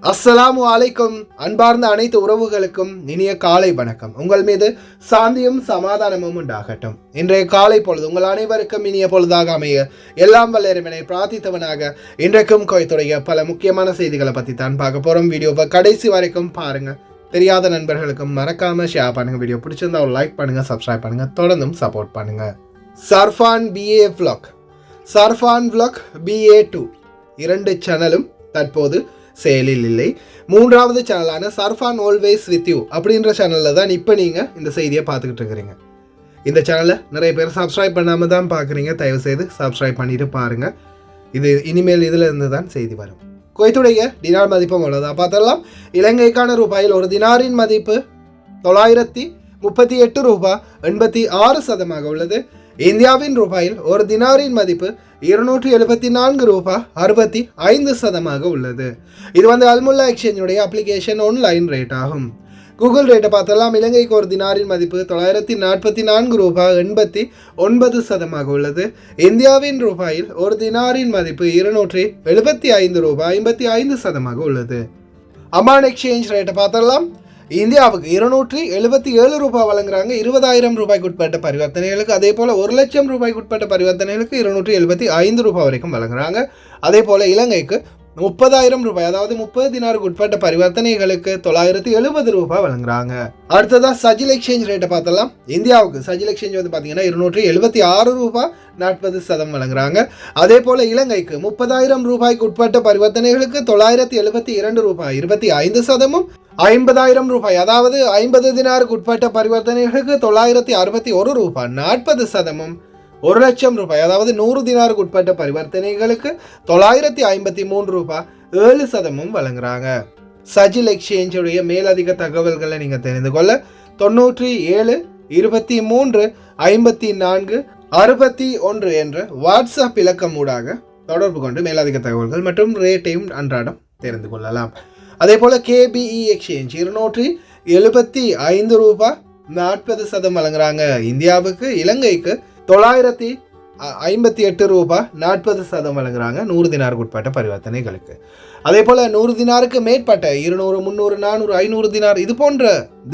அஸ்ஸலாமு அலைக்கும். அன்பார்ந்த அனைத்து உறவுகளுக்கும் இனிய காலை வணக்கம். உங்கள் மீது சாந்தியும் சமாதானமும் உண்டாகட்டும். இன்றைய காலை பொழுது உங்கள் அனைவருக்கும் இனிய பொழுதாக அமைய எல்லாம் வல்ல இறைவனை பிரார்த்தித்தவனாக இன்றைக்கும் கோயத்துடைய பல முக்கியமான செய்திகளை பற்றி தான் பார்க்க போகிறோம். வீடியோவை கடைசி வரைக்கும் பாருங்க. தெரியாத நண்பர்களுக்கும் மறக்காம ஷேர் பண்ணுங்க. வீடியோ பிடிச்சிருந்தா ஒரு லைக் பண்ணுங்க, சப்ஸ்கிரைப் பண்ணுங்க, தொடர்ந்தும் சப்போர்ட் பண்ணுங்க. சர்ஃபான் BA vlog, சர்ஃபான் vlog BA2 இரண்டு சேனலும் தற்போது செயலில் இல்லை. மூன்றாவது சேனலான சர்ஃபான் ஆல்வேஸ் வித் யூ அப்படின்ற சேனலில் தான் இப்போ நீங்கள் இந்த செய்தியை பார்த்துக்கிட்டு இருக்கிறீங்க. இந்த சேனலை நிறைய பேர் சப்ஸ்கிரைப் பண்ணாமல் தான் பார்க்குறீங்க. தயவுசெய்து சப்ஸ்கிரைப் பண்ணிட்டு பாருங்கள். இது இனிமேல் இதில் இருந்து தான் செய்தி வரும். குவைத்துடைய டினார் மதிப்பு அவ்வளோதான் பார்த்தலாம். இலங்கைக்கான ரூபாயில் ஒரு தினாரின் மதிப்பு 938 ரூபாய் 86 உள்ளது. இந்தியாவின் ரூபாயில் ஒரு தினாரின் மதிப்பு 274 ரூபாய் 65 உள்ளது. இது அல்முல்லா எக்ஸ்சேஞ்சுடைய அப்ளிகேஷன் ஆன்லைன் ரேட் ஆகும். கூகுள் ரேட்டை பார்த்தலாம். இலங்கைக்கு ஒரு தினாரின் மதிப்பு 944 ரூபாய் 89 உள்ளது. இந்தியாவின் ரூபாயில் ஒரு தினாரின் மதிப்பு 275 ரூபாய் 55 உள்ளது. அமான் எக்ஸ்சேஞ்ச் ரேட்டை பார்த்தலாம். இந்தியாவுக்கு 277 ரூபாய் வழங்குறாங்க 20,000 ரூபாய்க்கு உட்பட்ட பரிவர்த்தனைகளுக்கு. அதே போல் 1,00,000 ரூபாய்க்கு உட்பட்ட பரிவர்த்தனைகளுக்கு 275 ரூபாய் வரைக்கும் வழங்குறாங்க. அதே போல் இலங்கைக்கு 30,000 ரூபாய், அதாவது 30 தினாருக்கு உட்பட்ட பரிவர்த்தனைகளுக்கு 970 ரூபாய் வழங்குறாங்க. அடுத்ததா சஜில் எக்ஸ்சேஞ்ச் ரேட்டை பார்த்தலாம். இந்தியாவுக்கு சஜில் எக்ஸ்சேஞ்ச் பார்த்தீங்கன்னா 276 ரூபாய் 40 வழங்குறாங்க. அதே போல இலங்கைக்கு 30,000 ரூபாய்க்கு உட்பட்ட பரிவர்த்தனைகளுக்கு 972 ரூபாய் 25%, 50,000 ரூபாய், அதாவது 50 தினாருக்கு உட்பட்ட பரிவர்த்தனைகளுக்கு 961 ரூபாய் 40%, 1,00,000 ரூபாய், அதாவது 100 தினாருக்கு உட்பட்ட பரிவர்த்தனைகளுக்கு 953 ரூபாய் 7% வழங்குறாங்க. சஜில் எக்ஸ்சேஞ்சுடைய மேலதிக தகவல்களை நீங்கள் தெரிந்து கொள்ள 97 23 54 61 என்ற வாட்ஸ்அப் இலக்கம் ஊடாக தொடர்பு கொண்டு மேலதிக தகவல்கள் மற்றும் ரேட்டையும் அன்றாடம் தெரிந்து கொள்ளலாம். அதே போல் KBE எக்ஸ்சேஞ்ச் 275 ரூபாய் 40% வழங்குறாங்க. இந்தியாவுக்கு இலங்கைக்கு 958 ரூபாய் 40% வழங்குறாங்க 100 தினாருக்கு உட்பட்ட பரிவர்த்தனைகளுக்கு. அதே போல் 100 தினாருக்கு மேற்பட்ட 200 300 400 500 தினார் இது போன்ற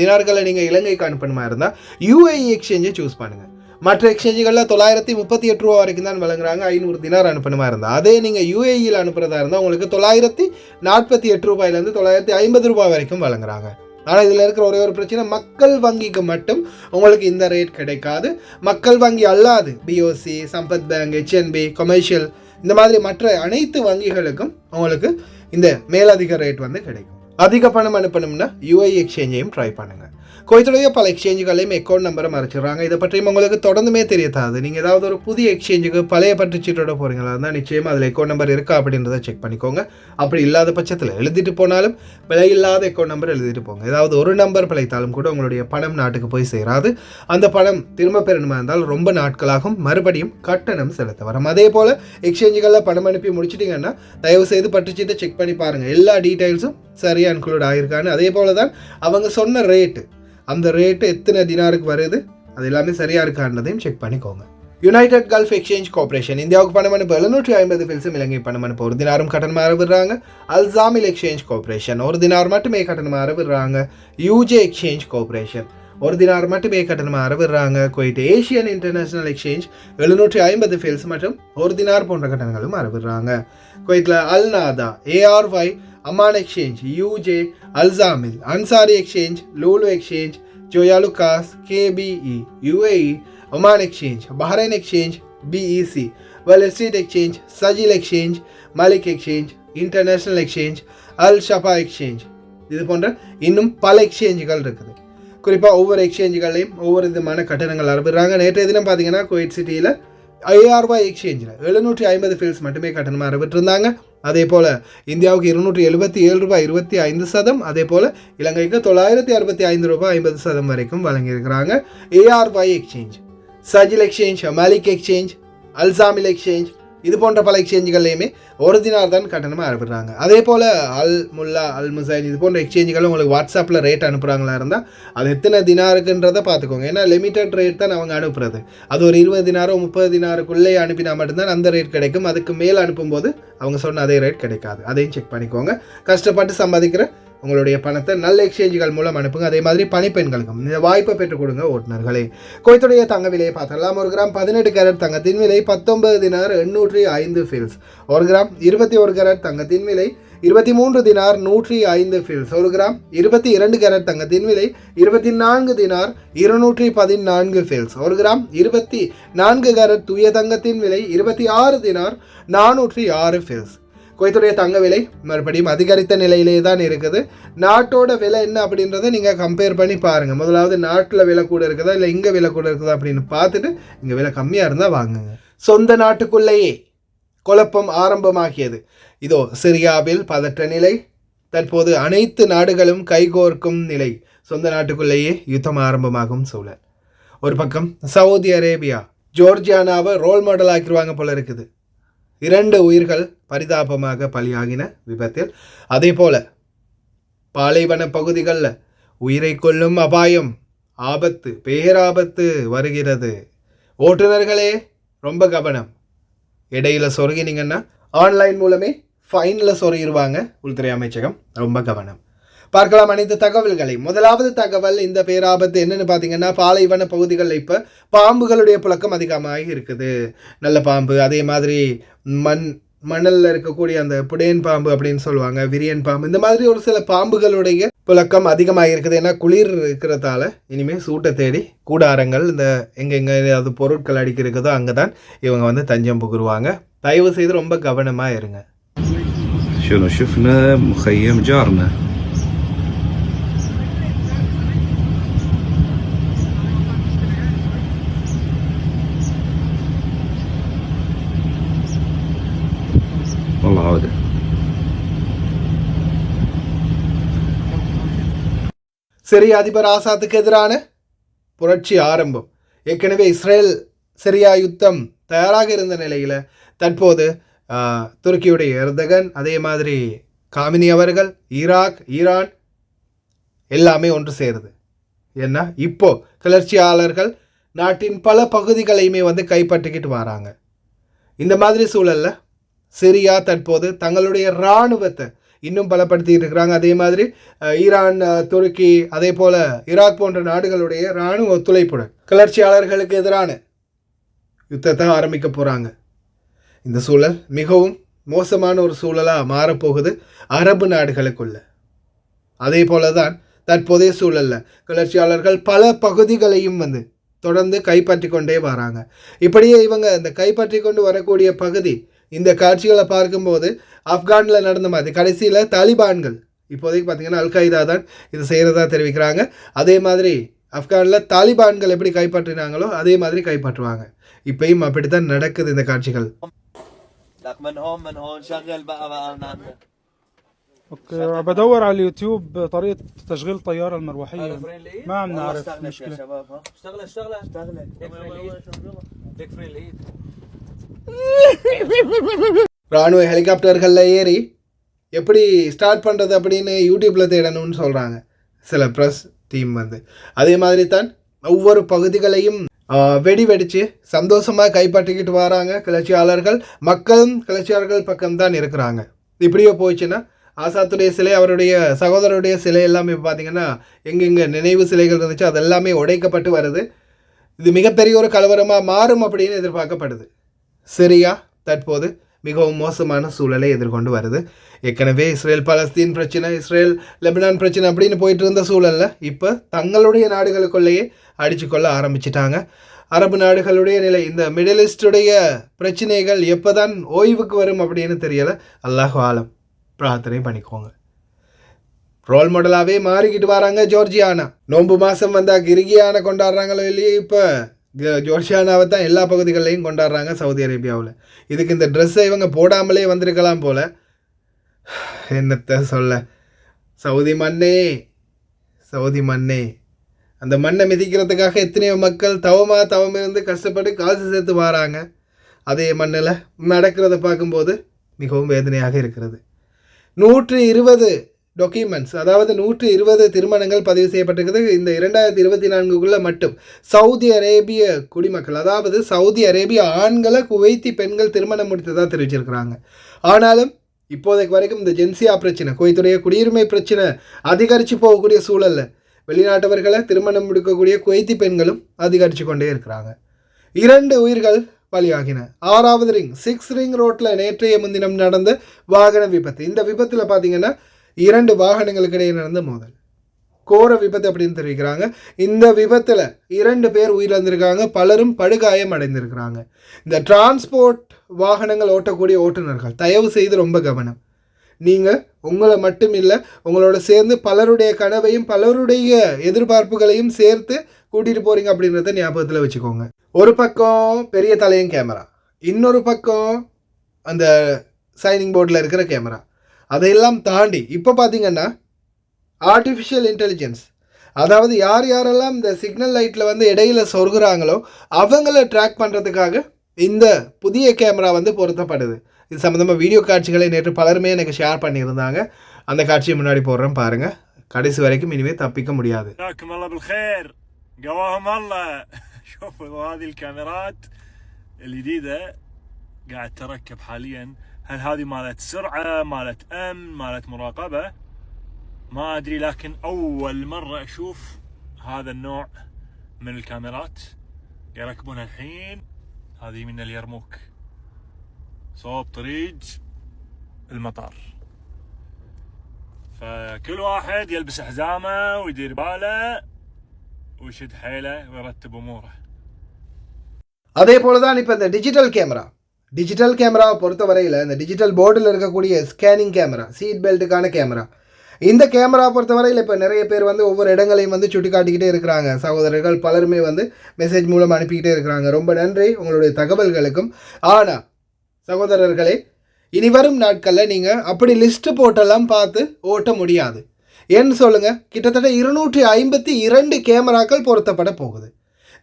தினார்களை நீங்கள் இலங்கைக்கு அனுப்பணுமா இருந்தால் UAE எக்ஸ்சேஞ்சை சூஸ் பண்ணுங்கள். மற்ற எக்ஸ்சேஞ்சுகளில் 938 ரூபா வரைக்கும் தான் வழங்குறாங்க 500 தினார் அனுப்பணுமா இருந்தால். அதே நீங்கள் UAEயில் அனுப்புறதா இருந்தால் உங்களுக்கு 948 ரூபாயிலேருந்து 950 ரூபாய் வரைக்கும் வழங்குறாங்க. ஆனால் இதில் இருக்கிற ஒரே ஒரு பிரச்சனை, மக்கள் வங்கிக்கு மட்டும் உங்களுக்கு இந்த ரேட் கிடைக்காது. மக்கள் வங்கி அல்லாது BOC, Sampath bank, HNB, commercial இந்த மாதிரி மற்ற அனைத்து வங்கிகளுக்கும் உங்களுக்கு இந்த மேலதிக ரேட் கிடைக்கும். அதிக பணம் அனுப்பணும்னா UAE எக்ஸ்சேஞ்சையும் ட்ரை பண்ணுங்கள். குவைத்துடைய பல எக்ஸ்சேஞ்சுகளையும் அக்கௌண்ட் நம்பரை மறைச்சிடுறாங்க. இதை பற்றியும் உங்களுக்கு தொடர்ந்துமே தெரியாது. நீங்கள் ஏதாவது ஒரு புதிய எக்ஸ்சேஞ்சுக்கு பழைய பற்றுச்சீட்டோட போகிறீங்களா இருந்தால் நிச்சயமாக அதில் அக்கௌண்ட் நம்பர் இருக்கா அப்படின்றத செக் பண்ணிக்கோங்க. அப்படி இல்லாத பட்சத்தில் எழுதிட்டு போனாலும் பிழை இல்லாத அக்கௌண்ட் நம்பர் எழுதிட்டு போங்க. ஏதாவது ஒரு நம்பர் பிழைத்தாலும் கூட உங்களுடைய பணம் நாட்டுக்கு போய் சேராது. அந்த பணம் திரும்ப பெறணுமா இருந்தால் ரொம்ப நாட்களாகும், மறுபடியும் கட்டணம் செலுத்த வரும். அதே போல் எக்ஸ்சேஞ்சுகளில் பணம் அனுப்பி முடிச்சிட்டிங்கன்னா தயவு செய்து பற்றுச்சீட்டை செக் பண்ணி பாருங்கள். எல்லா டீட்டெயில்ஸும் சரியாக இன்க்ளூட் ஆகியிருக்கான்னு. அதே போல் தான் அவங்க சொன்ன ரேட்டு, அந்த ரேட்டு எத்தனை தினாருக்கு வருது அது எல்லாமே சரியாக இருக்கான்றதையும் செக் பண்ணிக்கோங்க. யுனைடெட் கல்ஃப் எக்ஸ்சேஞ்ச் கார்பரேஷன் இந்தியாவுக்கு பணம் அனுப்ப 750 ஃபில்ஸும் இலங்கை பணம் அனுப்ப 1 தினாரும் கட்டணமாக விடுறாங்க. அல்சாமில் எக்ஸ்சேஞ்ச் கார்பரேஷன் 1 தினார் மட்டுமே கட்டணமாக விடுறாங்க. UJ எக்ஸ்சேஞ்ச் கார்பரேஷன் 1 தினார் மட்டுமே கட்டணமாக விடுறாங்க. குவைட் ஏஷியன் இன்டர்நேஷனல் எக்ஸ்சேஞ்ச் 750 ஃபில்ஸ் மற்றும் 1 தினார் போன்ற கட்டணங்களும் விடுறாங்க. குவைத்தில் அல்நாதா, ARY, அமான் எக்ஸ்சேஞ்ச், UJ, அல்சாமில், அன்சாரி exchange, Lulu exchange, Joyalukkas, KBE, UAE, Oman exchange, Bahrain exchange, BEC, Wall Street exchange, சஜில் exchange, Malik exchange, international exchange, அல் ஷபா எக்ஸ்சேஞ்ச் இது போன்ற இன்னும் பல எக்ஸ்சேஞ்சுகள் இருக்குது. குறிப்பாக ஒவ்வொரு எக்ஸ்சேஞ்சுகளையும் ஒவ்வொரு விதமான கட்டணங்கள் அறுபடுறாங்க. நேற்றைய தினம் பார்த்தீங்கன்னா குவைட் சிட்டியில் ARY எக்ஸ்சேஞ்சில் 750 ஃபில்ஸ் மட்டுமே கட்டணமாக அறுபட்டுருந்தாங்க. அதே போல் இந்தியாவுக்கு 277 ரூபாய் 25%, அதே போல் இலங்கைக்கு 965 ரூபாய் 50% வரைக்கும் வழங்கியிருக்கிறாங்க. ARY எக்ஸ்சேஞ்ச், சஜில் எக்ஸ்சேஞ்ச், மலிக் எக்ஸ்சேஞ்ச், அல்சாமில் எக்ஸ்சேஞ்ச், இது போன்ற பல எக்ஸ்சேஞ்சுகள்லையுமே 1 தினார் தான் கட்டணமாக அனுப்புகிறாங்க. அதே போல் அல் முல்லா, அல் முசைன் இது போன்ற எக்ஸ்சேஞ்சுகளும் உங்களுக்கு வாட்ஸ்அப்பில் ரேட் அனுப்புகிறாங்களா இருந்தால் அது எத்தனை தினாருக்குன்றதை பார்த்துக்கோங்க. ஏன்னா லிமிட்டட் ரேட் தான் அவங்க அனுப்புறது. அது ஒரு 20 தினாரோ 30 தினாருக்குள்ளே அனுப்பினா மட்டும்தான் அந்த ரேட் கிடைக்கும். அதுக்கு மேலே அனுப்பும்போது அவங்க சொன்ன அதே ரேட் கிடைக்காது. அதையும் செக் பண்ணிக்கோங்க. கஷ்டப்பட்டு சம்பாதிக்கிற உங்களுடைய பணத்தை நல்ல எக்ஸ்சேஞ்சுகள் மூலம் அனுப்புங்க. அதே மாதிரி பணிப்பெண்களுக்கும் இந்த வாய்ப்பை பெற்றுக் கொடுங்க ஓட்டுநர்களே. குவைத்துடைய தங்க விலையை பார்த்துடலாம். 1 கிராம் 18 கேரட் தங்கத்தின் விலை 19 தினார் 805 ஃபில்ஸ். 1 கிராம் 21 கேரட் தங்கத்தின் விலை 23 தினார் 105 ஃபில்ஸ். 1 கிராம் 22 கேரட் தங்கத்தின் விலை 24 தினார் 214 ஃபில்ஸ். 1 கிராம் 24 கேரட் தூய தங்கத்தின் விலை 26 தினார் 406 ஃபில்ஸ். குவைத்துடைய தங்க விலை மறுபடியும் அதிகரித்த நிலையிலே தான் இருக்குது. நாட்டோட விலை என்ன அப்படின்றத நீங்கள் கம்பேர் பண்ணி பாருங்கள். முதலாவது நாட்டில் விலை கூட இருக்குதா இல்லை இங்கே விலை கூட இருக்குதா அப்படின்னு பார்த்துட்டு இங்கே விலை கம்மியாக இருந்தால் வாங்குங்க. சொந்த நாட்டுக்குள்ளேயே குழப்பம் ஆரம்பமாகியது. இதோ சிரியாவில் பதற்ற நிலை. தற்போது அனைத்து நாடுகளும் கைகோர்க்கும் நிலை. சொந்த நாட்டுக்குள்ளேயே யுத்தம் ஆரம்பமாகும் சூழல். ஒரு பக்கம் சவுதி அரேபியா ஜோர்ஜியானாவை ரோல் மாடல் ஆக்கிடுவாங்க போல இருக்குது. 2 உயிர்கள் பரிதாபமாக பலியாகின விபத்தில். அதே போல பாலைவன பகுதிகளில் உயிரை கொல்லும் அபாயம், ஆபத்து, பேராபத்து வருகிறது. ஓட்டுநர்களே ரொம்ப கவனம். இடையில சொருகினீங்கன்னா ஆன்லைன் மூலமே ஃபைனில் சொருகிடுவாங்க உள்துறை அமைச்சகம். ரொம்ப கவனம். பார்க்கலாம் அனைத்து தகவல்களை. முதலாவது தகவல், இந்த பேராபத்து என்னென்னு பார்த்தீங்கன்னா, பாலைவன பகுதிகளில் இப்போ பாம்புகளுடைய புழக்கம் அதிகமாக இருக்குது. நல்ல பாம்பு, அதே மாதிரி மணலில் இருக்கக்கூடிய அந்த புடையன் பாம்பு அப்படின்னு சொல்லுவாங்க, விரியன் பாம்பு, இந்த மாதிரி ஒரு சில பாம்புகளுடைய புழக்கம் அதிகமாக இருக்குது. ஏன்னா குளிர் இருக்கிறதால இனிமேல் சூட்டை தேடி கூடாரங்கள், இந்த எங்கெங்கே ஏதாவது பொருட்கள் அடிக்க இருக்குதோ அங்கே தான் இவங்க வந்து தஞ்சம் புகுருவாங்க. தயவு செய்து ரொம்ப கவனமாக இருங்க. சிரியா அதிபர் ஆசாத்துக்கு எதிரான புரட்சி ஆரம்பம். ஏற்கனவே இஸ்ரேல் சிரியா யுத்தம் தயாராக இருந்த நிலையில் தற்போது துருக்கியுடைய எர்தகன், அதே மாதிரி காமினி அவர்கள், ஈரான் எல்லாமே ஒன்று சேருது. ஏன்னா இப்போ கிளர்ச்சியாளர்கள் நாட்டின் பல பகுதிகளையுமே வந்து கைப்பற்றிக்கிட்டு வராங்க. இந்த மாதிரி சூழலில் சிரியா தற்போது தங்களுடைய இராணுவத்தை இன்னும் பலப்படுத்தி இருக்கிறாங்க. அதே மாதிரி ஈரான், துருக்கி, அதே போல் ஈராக் போன்ற நாடுகளுடைய இராணுவ ஒத்துழைப்புடன் கிளர்ச்சியாளர்களுக்கு எதிரான யுத்தத்தை ஆரம்பிக்க போகிறாங்க. இந்த சூழல் மிகவும் மோசமான ஒரு சூழலாக மாறப்போகுது அரபு நாடுகளுக்குள்ள. அதே போல தான் தற்போதைய சூழலில் கிளர்ச்சியாளர்கள் பல பகுதிகளையும் வந்து தொடர்ந்து கைப்பற்றி கொண்டே வராங்க. இப்படியே இவங்க இந்த கைப்பற்றி கொண்டு வரக்கூடிய பகுதி, இந்த காட்சிகளை பார்க்கும்போது ஆப்கானில் நடந்த மாதிரி கடைசியில் தாலிபான்கள், இப்போதைக்கு பார்த்திங்கன்னா அல்-qaeda தான் இது செய்கிறதா தெரிவிக்கிறாங்க. அதே மாதிரி ஆப்கானில் தாலிபான்கள் எப்படி கைப்பற்றினாங்களோ அதே மாதிரி கைப்பற்றுவாங்க. இப்பயும் அப்படி தான் நடக்குது இந்த காட்சிகள். اوكي بدور على اليوتيوب طريقة تشغيل طيارة المروحية ما عم نعرف مشكلة. ராணுவ ஹெலிகாப்டர்களில் ஏறி எப்படி ஸ்டார்ட் பண்ணுறது அப்படின்னு யூடியூப்பில் தேடணும்னு சொல்கிறாங்க சில ப்ரெஸ் டீம் வந்து. அதே மாதிரி தான் ஒவ்வொரு பகுதிகளையும் வெடிச்சு சந்தோஷமாக கைப்பற்றிக்கிட்டு வராங்க கிளர்ச்சியாளர்கள். மக்களும் கிளர்ச்சியாளர்கள் பக்கம்தான் இருக்கிறாங்க. இப்படியோ போயிடுச்சுன்னா ஆசாத்துடைய சிலை, அவருடைய சகோதரருடைய சிலை எல்லாமே பார்த்தீங்கன்னா எங்கெங்கே நினைவு சிலைகள் இருந்துச்சு அதெல்லாமே உடைக்கப்பட்டு வருது. இது மிகப்பெரிய ஒரு கலவரமாக மாறும் அப்படின்னு எதிர்பார்க்கப்படுது. சிரியா தற்போது மிகவும் மோசமான சூழலை எதிர்கொண்டு வருது. ஏற்கனவே இஸ்ரேல் பாலஸ்தீன் பிரச்சனை, இஸ்ரேல் லெபனான் பிரச்சனை அப்படின்னு போயிட்டு இருந்த சூழலில் இப்போ தங்களுடைய நாடுகளுக்குள்ளேயே அடிச்சுக்கொள்ள ஆரம்பிச்சிட்டாங்க. அரபு நாடுகளுடைய நிலை, இந்த மிடில் ஈஸ்டுடைய பிரச்சனைகள் எப்போ தான் ஓய்வுக்கு வரும் அப்படின்னு தெரியலை. அல்லாஹ் ஆலம், பிரார்த்தனை பண்ணிக்கோங்க. ரோல் மாடலாகவே மாறிக்கிட்டு வராங்க ஜோர்ஜியானா. நோன்பு மாதம் வந்தால் கிரிகியானை கொண்டாடுறாங்களோ இல்லையே, இப்போ ஜோர்ஜியானாவை தான் எல்லா பகுதிகளிலையும் கொண்டாடுறாங்க சவுதி அரேபியாவில். இதுக்கு இந்த ட்ரெஸ்ஸை இவங்க போடாமலே வந்திருக்கலாம் போல். என்னத்தை சொல்ல, சவுதி மண்ணே, சவுதி மண்ணே, அந்த மண்ணை மிதிக்கிறதுக்காக எத்தனையோ மக்கள் தவம் இருந்து கஷ்டப்பட்டு காசு சேர்த்து வராங்க. அதே மண்ணில் நடக்கிறத பார்க்கும்போது மிகவும் வேதனையாக இருக்கிறது. 120 டாக்குமெண்ட்ஸ், அதாவது 120 திருமணங்கள் பதிவு செய்யப்பட்டிருக்குது இந்த 2024 மட்டும். சவுதி அரேபிய குடிமக்கள், அதாவது சவுதி அரேபிய ஆண்களை குவைத்தி பெண்கள் திருமணம் முடித்ததாக தெரிவிச்சிருக்கிறாங்க. ஆனாலும் இப்போதைக்கு வரைக்கும் இந்த ஜென்சியா பிரச்சனை, குவைத்துடைய குடியுரிமை பிரச்சனை அதிகரித்து போகக்கூடிய சூழலில் வெளிநாட்டவர்களை திருமணம் முடிக்கக்கூடிய குவைத்தி பெண்களும் அதிகரித்து கொண்டே இருக்கிறாங்க. 2 உயிர்கள் பலியாகின. 6வது ரிங் 6 ரிங் ரோட்டில் நேற்றைய முன்தினம் நடந்த வாகன விபத்து. இந்த விபத்தில் பார்த்தீங்கன்னா 2 வாகனங்களுக்கு இடையே நடந்த மோதல், கோர விபத்து அப்படின்னு தெரிவிக்கிறாங்க. இந்த விபத்தில் 2 பேர் உயிரிழந்திருக்காங்க, பலரும் படுகாயம் அடைந்திருக்கிறாங்க. இந்த டிரான்ஸ்போர்ட் வாகனங்கள் ஓட்டக்கூடிய ஓட்டுநர்கள் தயவு செய்து ரொம்ப கவனம். நீங்கள் உங்களை மட்டும் இல்லை, உங்களோட சேர்ந்து பலருடைய கனவையும் பலருடைய எதிர்பார்ப்புகளையும் சேர்த்து கூட்டிகிட்டு போகிறீங்க அப்படின்றத ஞாபகத்தில் வச்சுக்கோங்க. ஒரு பக்கம் பெரிய தலையும் கேமரா, இன்னொரு பக்கம் அந்த சைனிங் போர்டில் இருக்கிற கேமரா. அதையெல்லாம் தாண்டி இப்போ பார்த்தீங்கன்னா ஆர்டிஃபிஷியல் இன்டெலிஜென்ஸ், அதாவது யார் யாரெல்லாம் இந்த சிக்னல் லைட்டில் வந்து இடையில சொருகிறாங்களோ அவங்கள ட்ராக் பண்ணுறதுக்காக இந்த புதிய கேமரா வந்து பொருத்தப்படுது. இது சம்மந்தமாக வீடியோ காட்சிகளை நேற்று பலருமே எனக்கு ஷேர் பண்ணியிருந்தாங்க. அந்த காட்சியை முன்னாடி போடுறேன் பாருங்கள், கடைசி வரைக்கும் இனிமேல் தப்பிக்க முடியாது. قواهم الله. شوفوا هذه الكاميرات الجديدة قاعد تركب حاليا. هل هذه مالت سرعة، مالت أمن، مالت مراقبة؟ ما أدري، لكن أول مرة أشوف هذا النوع من الكاميرات يركبونها الحين. هذه من اليرموك صوب طريق المطار، فكل واحد يلبس حزامه ويدير باله ويشد حيله ويرتب اموره. அதே போல தான் இப்போ இந்த டிஜிட்டல் கேமராவை பொறுத்தவரையில் இந்த டிஜிட்டல் போர்டில் இருக்கக்கூடிய ஸ்கேனிங் கேமரா, சீட் பெல்ட்டுக்கான கேமரா, இந்த கேமரா பொறுத்தவரையில் இப்போ நிறைய பேர் வந்து ஒவ்வொரு இடங்களையும் வந்து சுட்டி காட்டிக்கிட்டே இருக்கிறாங்க. சகோதரர்கள் பலருமே வந்து மெசேஜ் மூலம் அனுப்பிக்கிட்டே இருக்கிறாங்க. ரொம்ப நன்றி உங்களுடைய தகவல்களுக்கும். ஆனால் சகோதரர்களே, இனி வரும் நாட்களில் நீங்கள் அப்படி லிஸ்ட்டு போட்டெல்லாம் பார்த்து ஓட்ட முடியாது. ஏன்னு சொல்லுங்கள், கிட்டத்தட்ட 252 கேமராக்கள் பொருத்தப்பட போகுது.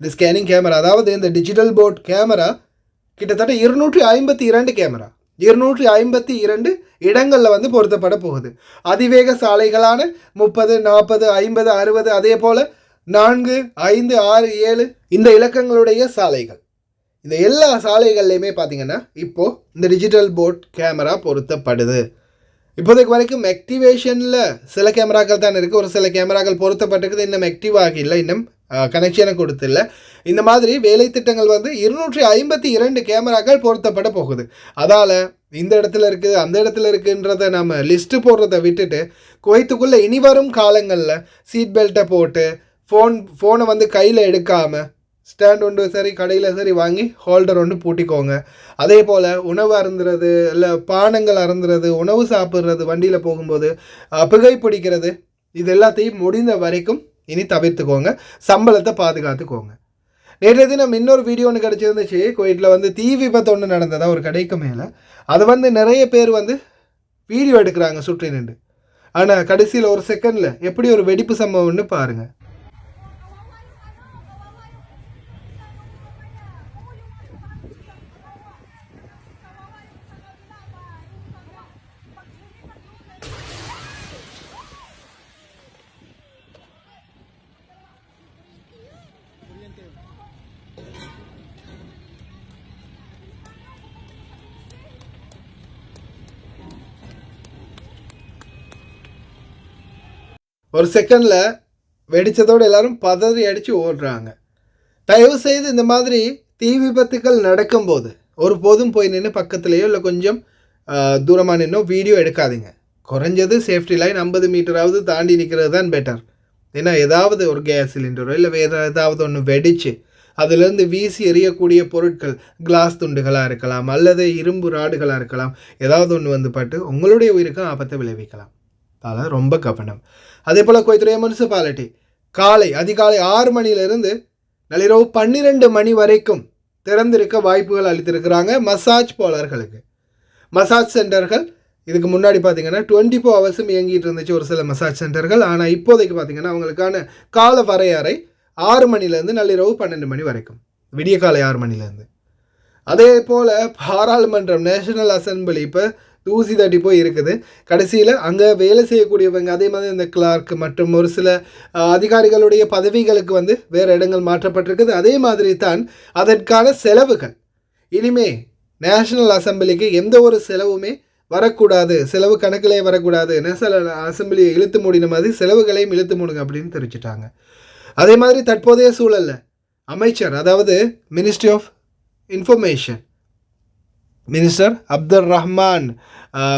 இந்த ஸ்கேனிங் கேமரா, அதாவது இந்த டிஜிட்டல் போர்ட் கேமரா கிட்டத்தட்ட 252 கேமரா 252 இடங்களில் வந்து பொருத்தப்பட போகுது. அதிவேக சாலைகளான 30, 40, 50, 60, அதே போல் 4, 5, 6, 7 இந்த இலக்கங்களுடைய சாலைகள், இந்த எல்லா சாலைகள்லையுமே பார்த்தீங்கன்னா இப்போது இந்த டிஜிட்டல் போர்ட் கேமரா பொருத்தப்படுது. இப்போதைக்கு வரைக்கும் ஆக்டிவேஷனில் சில கேமராக்கள் தான் இருக்குது, ஒரு சில கேமராக்கள் பொருத்தப்பட்டிருக்குது, இன்னும் ஆக்டிவ் ஆகிஇல்லை, இன்னும் கனெக்ஷனை கொடுத்தில்லை. இந்த மாதிரி வேலை திட்டங்கள் வந்து 252 கேமராக்கள் பொருத்தப்பட போகுது. அதால் இந்த இடத்துல இருக்குது அந்த இடத்துல இருக்குன்றதை நம்ம லிஸ்ட்டு போடுறதை விட்டுட்டு குவைத்துக்குள்ளே இனி வரும் காலங்களில் சீட் பெல்ட்டை போட்டு ஃபோனை வந்து கையில் எடுக்காமல் ஸ்டாண்ட் ஒன்று சரி கடையில் சரி வாங்கி ஹோல்டர் ஒன்று பூட்டிக்கோங்க. அதே போல் உணவு அருந்துறது, இல்லை பானங்கள் அருந்துறது, உணவு சாப்பிட்றது, வண்டியில் போகும்போது புகைப்பிடிக்கிறது, இது எல்லாத்தையும் முடிந்த வரைக்கும் இனி தவிர்த்துக்கோங்க. சம்பளத்தை பாதுகாத்துக்கோங்க. நேற்றைய தினம் இன்னொரு வீடியோ ஒன்று கிடச்சிருந்துச்சு. குவைட்டில் வந்து தீ விபத்து ஒன்று நடந்ததா ஒரு கடைக்கு மேலே. அதை வந்து நிறைய பேர் வந்து வீடியோ எடுக்கிறாங்க சுற்றி நின்று. ஆனால் கடைசியில் ஒரு செகண்டில் எப்படி ஒரு வெடிப்பு சம்பவம்னு பாருங்கள். ஒரு செகண்டில் வெடித்ததோடு எல்லாரும் பதறி அடித்து ஓடுறாங்க. தயவு செய்து இந்த மாதிரி தீ விபத்துக்கள் நடக்கும்போது ஒருபோதும் போய் நின்று பக்கத்துலேயோ இல்லை கொஞ்சம் தூரமாக நின்னோ வீடியோ எடுக்காதீங்க. குறைஞ்சது சேஃப்டி லைன் 50 மீட்டராவது தாண்டி நிற்கிறது தான் பெட்டர். ஏன்னா ஏதாவது ஒரு கேஸ் சிலிண்டரோ இல்லை வேறு ஏதாவது ஒன்று வெடித்து அதிலேருந்து வீசி எறியக்கூடிய பொருட்கள், கிளாஸ் துண்டுகளாக இருக்கலாம் அல்லது இரும்பு ராடுகளாக இருக்கலாம், ஏதாவது ஒன்று வந்து பட்டு உங்களுடைய உயிருக்கும் ஆபத்தை விளைவிக்கலாம். அதனால் ரொம்ப கவனம். அதே போல் குவைத்துடைய முனிசிபாலிட்டி அதிகாலை 6 மணியிலிருந்து நள்ளிரவு 12 மணி வரைக்கும் திறந்திருக்க வாய்ப்புகள் அளித்திருக்கிறாங்க மசாஜ் போலர்களுக்கு. மசாஜ் சென்டர்கள் இதுக்கு முன்னாடி பார்த்தீங்கன்னா 24 ஹவர்ஸும் இயங்கிட்டு இருந்துச்சு ஒரு சில மசாஜ் சென்டர்கள். ஆனால் இப்போதைக்கு பார்த்தீங்கன்னா அவங்களுக்கான கால வரையறை 6 மணிலேருந்து நள்ளிரவு 12 மணி வரைக்கும், விடிய காலை 6 மணிலேருந்து. அதே போல் பாராளுமன்றம் நேஷனல் அசெம்பிளி இப்போ தூசி தட்டி போய் இருக்குது. கடைசியில் அங்கே வேலை செய்யக்கூடியவங்க அதே மாதிரி இந்த கிளார்க் மற்றும் ஒரு சில அதிகாரிகளுடைய பதவிகளுக்கு வந்து வேறு இடங்கள் மாற்றப்பட்டிருக்குது. அதே மாதிரி தான் அதற்கான செலவுகள் இனிமே நேஷனல் அசெம்பிளிக்கு எந்த ஒரு செலவுமே வரக்கூடாது, செலவு கணக்கிலே வரக்கூடாது. நேஷனல் அசெம்பிளியை இழுத்து மூடின மாதிரி செலவுகளையும் இழுத்து மூடுங்க அப்படின்னு தெரிவிச்சிட்டாங்க. அதே மாதிரி தற்போதைய சூழலில் அமைச்சர், அதாவது மினிஸ்ட்ரி ஆஃப் இன்ஃபர்மேஷன் மினிஸ்டர் அப்துல் ரஹ்மான்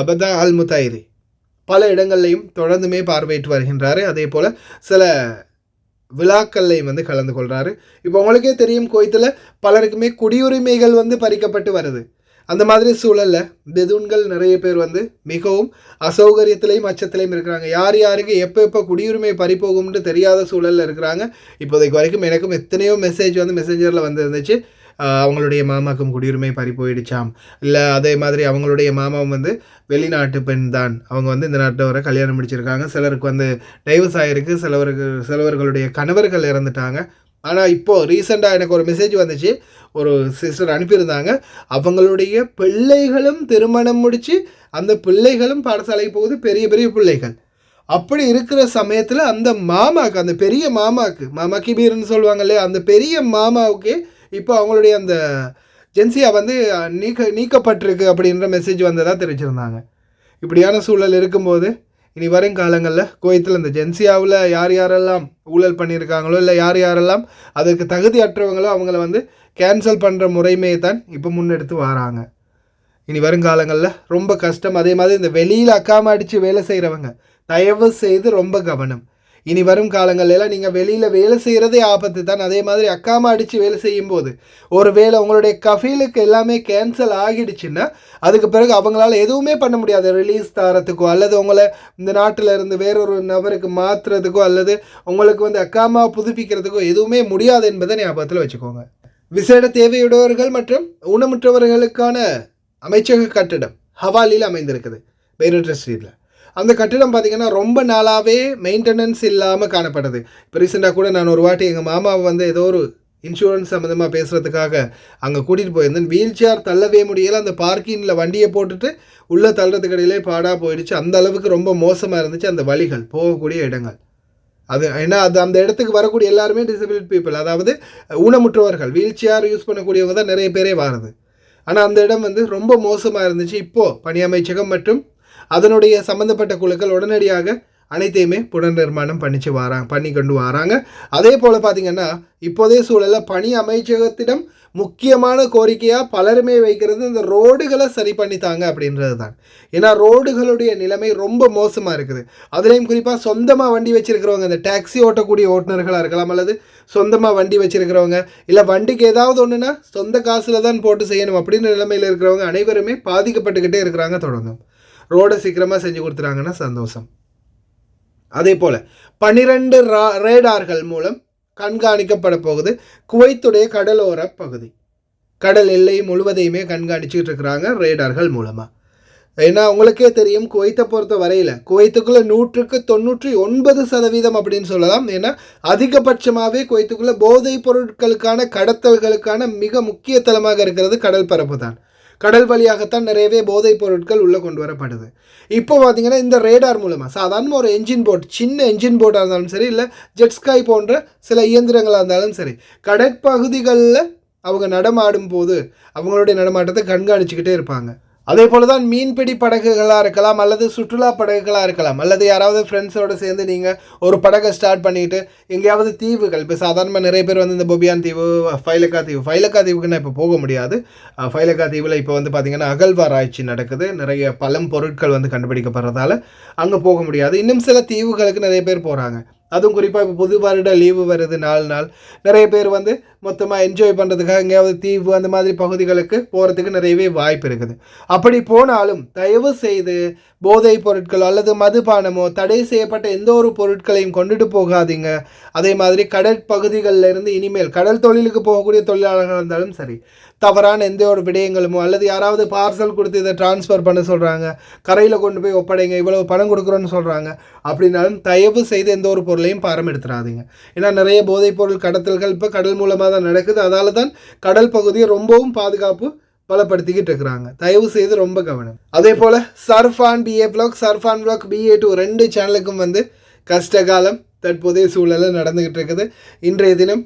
பதா அல் முத்தைரி பல இடங்கள்லையும் தொடர்ந்துமே பார்வையிட்டு வருகின்றார். அதே போல் சில விழாக்கள்லையும் வந்து கலந்து கொள்கிறாரு. இப்போ உங்களுக்கே தெரியும், குவைத்தில் பலருக்குமே குடியுரிமைகள் வந்து பறிக்கப்பட்டு வருது. அந்த மாதிரி சூழலில் பெதூன்கள் நிறைய பேர் வந்து மிகவும் அசௌகரியத்திலையும் அச்சத்திலையும் இருக்கிறாங்க. யார் யாருக்கு எப்போ குடியுரிமை பறிப்போகும்னு தெரியாத சூழலில் இருக்கிறாங்க. இப்போதைக்கு வரைக்கும் எனக்கும் எத்தனையோ மெசேஜ் வந்து மெசேஞ்சரில் வந்து இருந்துச்சு. அவங்களுடைய மாமாக்கும் குடியுரிமை பறி போயிடுச்சாம், இல்லை அதே மாதிரி அவங்களுடைய மாமாவும் வந்து வெளிநாட்டு பெண் தான், அவங்க வந்து இந்த நாட்டை வர கல்யாணம் முடிச்சிருக்காங்க, சிலருக்கு வந்து டைவர்ஸ் ஆகிருக்கு, சிலவர்களுடைய கணவர்கள் இறந்துட்டாங்க. ஆனால் இப்போது ரீசெண்டாக எனக்கு ஒரு மெசேஜ் வந்துச்சு, ஒரு சிஸ்டர் அனுப்பியிருந்தாங்க, அவங்களுடைய பிள்ளைகளும் திருமணம் முடித்து அந்த பிள்ளைகளும் பாடசாலைக்கு போகுது, பெரிய பெரிய பிள்ளைகள். அப்படி இருக்கிற சமயத்தில் அந்த மாமாவுக்கு, அந்த பெரிய மாமா கிபீர்னு சொல்லுவாங்க இல்லையா, அந்த பெரிய மாமாவுக்கு இப்போ அவங்களுடைய அந்த ஜென்சியா வந்து நீக்கப்பட்டிருக்கு அப்படின்ற மெசேஜ் வந்ததாக தெரிவிச்சிருந்தாங்க. இப்படியான சூழல் இருக்கும்போது இனி வரும் காலங்களில் குவைத்தில் இந்த ஜென்சியாவில் யார் யாரெல்லாம் ஊழல் பண்ணியிருக்காங்களோ, இல்லை யார் யாரெல்லாம் அதற்கு தகுதியற்றவங்களோ அவங்கள வந்து கேன்சல் பண்ணுற முறைமையை தான் இப்போ முன்னெடுத்து வராங்க. இனி வருங்காலங்களில் ரொம்ப கஷ்டம். அதே மாதிரி இந்த வெளியில் அக்காம அடித்து வேலை செய்கிறவங்க தயவு செய்து ரொம்ப கவனம். இனி வரும் காலங்களெல்லாம் நீங்கள் வெளியில் வேலை செய்கிறதே ஆபத்து தான். அதே மாதிரி அக்காம அடித்து வேலை செய்யும்போது ஒரு வேளை உங்களுடைய கஃபீலுக்கு எல்லாமே கேன்சல் ஆகிடுச்சுன்னா அதுக்கு பிறகு அவங்களால எதுவுமே பண்ண முடியாது. ரிலீஸ் தரத்துக்கோ அல்லது உங்களை இந்த நாட்டில் இருந்து வேறொரு நபருக்கு மாற்றுறதுக்கோ அல்லது உங்களுக்கு வந்து அக்காமா புதுப்பிக்கிறதுக்கோ எதுவுமே முடியாது என்பதை ஞாபகத்தில் வச்சுக்கோங்க. விசேட தேவையுடையவர்கள் மற்றும் ஊனமுற்றவர்களுக்கான அமைச்சக கட்டிடம் ஹவாலியில் அமைந்திருக்குது பெய்ரூட் ஸ்ட்ரீட்டில். அந்த கட்டிடம் பார்த்திங்கன்னா ரொம்ப நாளாகவே மெயின்டெனன்ஸ் இல்லாமல் காணப்படுது. இப்போ ரீசெண்டாக கூட நான் ஒரு வாட்டி எங்கள் மாமாவை வந்து ஏதோ ஒரு இன்சூரன்ஸ் சம்மந்தமாக பேசுகிறதுக்காக அங்கே கூட்டிகிட்டு போயிருந்தேன். வீல் சேர் தள்ளவே முடியலை. அந்த பார்க்கிங்கில் வண்டியை போட்டுட்டு உள்ளே தள்ளுறதுக்கு இடையிலே பாடாக போயிடுச்சு. அந்த அளவுக்கு ரொம்ப மோசமாக இருந்துச்சு அந்த வழிகள், போகக்கூடிய இடங்கள். அது ஏன்னா அந்த இடத்துக்கு வரக்கூடிய எல்லாருமே டிசபிலிட்டி பீப்புள், அதாவது ஊனமுற்றவர்கள், வீல் சேர் யூஸ் பண்ணக்கூடியவங்க தான் நிறைய பேரே வருது. ஆனால் அந்த இடம் வந்து ரொம்ப மோசமாக இருந்துச்சு. இப்போது பணி அமைச்சகம் மற்றும் அதனுடைய சம்மந்தப்பட்ட குழுக்கள் உடனடியாக அனைத்தையுமே புனர்நிர்மாணம் பண்ணி கொண்டு வராங்க. அதே போல் பார்த்திங்கன்னா இப்போதைய சூழலில் பணி அமைச்சகத்திடம் முக்கியமான கோரிக்கையாக பலருமே வைக்கிறது இந்த ரோடுகளை சரி பண்ணித்தாங்க அப்படின்றது தான். ஏன்னா ரோடுகளுடைய நிலைமை ரொம்ப மோசமாக இருக்குது. அதுலேயும் குறிப்பாக சொந்தமாக வண்டி வச்சுருக்கிறவங்க, இந்த டாக்ஸி ஓட்டக்கூடிய ஓட்டுநர்களாக இருக்கலாம் அல்லது சொந்தமாக வண்டி வச்சுருக்கிறவங்க, இல்லை வண்டிக்கு ஏதாவது ஒன்றுனா சொந்த காசில் தான் போட்டு செய்யணும் அப்படின்ற நிலைமையில் இருக்கிறவங்க அனைவருமே பாதிக்கப்பட்டுக்கிட்டே இருக்கிறாங்க. தொடங்கும் ரோடை சீக்கிரமாக செஞ்சு கொடுத்துறாங்கன்னா சந்தோஷம். அதே போல் 12 ரேடார்கள் மூலம் கண்காணிக்கப்பட போகுது குவைத்துடைய கடலோர பகுதி. கடல் எல்லை முழுவதையுமே கண்காணிச்சுட்டு இருக்கிறாங்க ரேடார்கள் மூலமாக. ஏன்னா உங்களுக்கே தெரியும், குவைத்தை பொறுத்த வரையில் குவைத்துக்குள்ளே 199% அப்படின்னு சொல்லலாம். ஏன்னா அதிகபட்சமாகவே குவைத்துக்குள்ளே போதைப் பொருட்களுக்கான கடத்தல்களுக்கான மிக முக்கிய தளமாக இருக்கிறது கடல் பரப்பு தான். கடல் வழியாகத்தான் நிறையவே போதைப் பொருட்கள் உள்ளே கொண்டு வரப்படுது. இப்போ பார்த்திங்கன்னா இந்த ரேடார் மூலமாக சாதாரண ஒரு என்ஜின் போட், சின்ன என்ஜின் போட்டாக இருந்தாலும் சரி, இல்லை ஜெட்ஸ்காய் போன்ற சில இயந்திரங்களாக இருந்தாலும் சரி, கடற்பகுதிகளில் அவங்க நடமாடும் போது அவங்களுடைய நடமாட்டத்தை கண்காணிச்சுக்கிட்டே இருப்பாங்க. அதே போல் தான் மீன்பிடி படகுகளாக இருக்கலாம் அல்லது சுற்றுலா படகுகளாக இருக்கலாம், அல்லது யாராவது ஃப்ரெண்ட்ஸோடு சேர்ந்து நீங்கள் ஒரு படகை ஸ்டார்ட் பண்ணிவிட்டு எங்கேயாவது தீவுகள், இப்போ சாதாரணமாக நிறைய பேர் வந்து இந்த பொபியான் தீவு, ஃபைலக்கா தீவுக்கு நான் இப்போ போக முடியாது. ஃபைலக்கா தீவில் இப்போ வந்து பார்த்திங்கன்னா அகழ்வாராய்ச்சி நடக்குது, நிறைய பழம் பொருட்கள் வந்து கண்டுபிடிக்கப்படுறதால அங்கே போக முடியாது. இன்னும் சில தீவுகளுக்கு நிறைய பேர் போகிறாங்க. அதுவும் குறிப்பாக இப்போ புது வருட லீவு வருது, 4 நாள் நிறைய பேர் வந்து மொத்தமாக என்ஜாய் பண்ணுறதுக்காக எங்கேயாவது தீவு அந்த மாதிரி பகுதிகளுக்கு போகிறதுக்கு நிறையவே வாய்ப்பு இருக்குது. அப்படி போனாலும் தயவு செய்து போதைப் பொருட்களோ அல்லது மதுபானமோ தடை செய்யப்பட்ட எந்த ஒரு பொருட்களையும் கொண்டுட்டு போகாதீங்க. அதே மாதிரி கடற்பகுதிகளில் இருந்து இனிமேல் கடல் தொழிலுக்கு போகக்கூடிய தொழிலாளர்கள் இருந்தாலும் சரி, தவறான எந்த ஒரு விடயங்களுமோ அல்லது யாராவது பார்சல் கொடுத்து இதை டிரான்ஸ்ஃபர் பண்ண சொல்கிறாங்க, கரையில் கொண்டு போய் ஒப்படைங்க, இவ்வளவு பணம் கொடுக்குறோன்னு சொல்கிறாங்க அப்படின்னாலும் தயவு செய்து எந்த ஒரு பொருளையும் பாரம் எடுத்துடாதீங்க. ஏன்னா நிறைய போதைப் பொருள் கடத்தல்கள் இப்போ கடல் மூலமாக தான் நடக்குது. அதால தான் கடல் பகுதியை ரொம்பவும் பாதுகாப்பு பலப்படுத்திக்கிட்டு இருக்கிறாங்க. தயவு செய்து ரொம்ப கவனம். அதே போல் சர்ஃபான் BA vlog, சர்ஃபான் vlog BA2 2 சேனலுக்கும் வந்து கஷ்டகாலம் தற்போதைய சூழலில் நடந்துக்கிட்டு இருக்குது. இன்றைய தினம்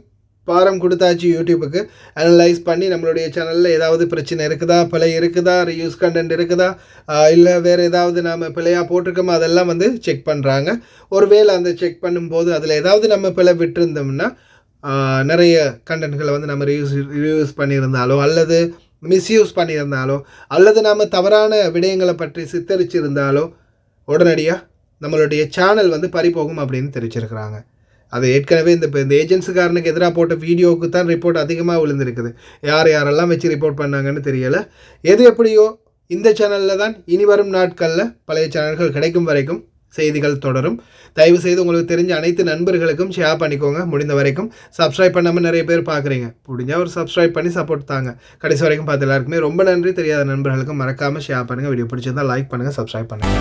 பாரம் கொடுத்தாச்சு யூடியூபுக்கு. அனலைஸ் பண்ணி நம்மளுடைய சேனலில் ஏதாவது பிரச்சனை இருக்குதா, பிழை இருக்குதா, ரியூஸ் கண்டென்ட் இருக்குதா, இல்லை வேறு ஏதாவது நாம் பிழையாக போட்டிருக்கோமோ அதெல்லாம் வந்து செக் பண்ணுறாங்க. ஒருவேளை அந்த செக் பண்ணும்போது அதில் ஏதாவது நம்ம பிழை விட்டுருந்தோம்னா நிறைய கண்டென்ட்களை வந்து நம்ம ரியூஸ் பண்ணியிருந்தாலோ அல்லது மிஸ்யூஸ் பண்ணியிருந்தாலோ அல்லது நாம் தவறான விடயங்களை பற்றி சித்தரிச்சிருந்தாலோ உடனடியாக நம்மளுடைய சேனல் வந்து பறிபோகும் அப்படின்னு தெரிவிச்சிருக்கிறாங்க. அது ஏற்கனவே இந்த ஏஜென்சிக்காரனுக்கு எதிராக போட்ட வீடியோவுக்கு தான் ரிப்போர்ட் அதிகமாக விழுந்திருக்குது. யாரெல்லாம் வச்சு ரிப்போர்ட் பண்ணாங்கன்னு தெரியலை. எது எப்படியோ இந்த சேனலில் தான் இனி வரும் நாட்களில் பழைய சேனல்கள் கிடைக்கும் வரைக்கும் செய்திகள் தொடரும். தயவு செய்து உங்களுக்கு தெரிஞ்ச அனைத்து நண்பர்களுக்கும் ஷேர் பண்ணிக்கோங்க. முடிந்த வரைக்கும் சப்ஸ்கிரைப் பண்ணாமல் நிறைய பேர் பார்க்குறீங்க, முடிஞ்சால் ஒரு சப்ஸ்கிரைப் பண்ணி சப்போர்ட் தாங்க. கடைசி வரைக்கும் பார்த்து எல்லாருக்குமே ரொம்ப நன்றி. தெரியாத நண்பர்களுக்கும் மறக்காமல் ஷேர் பண்ணுங்கள். வீடியோ பிடிச்சிருந்தால் லைக் பண்ணுங்கள், சப்ஸ்கிரைப் பண்ணுங்கள்.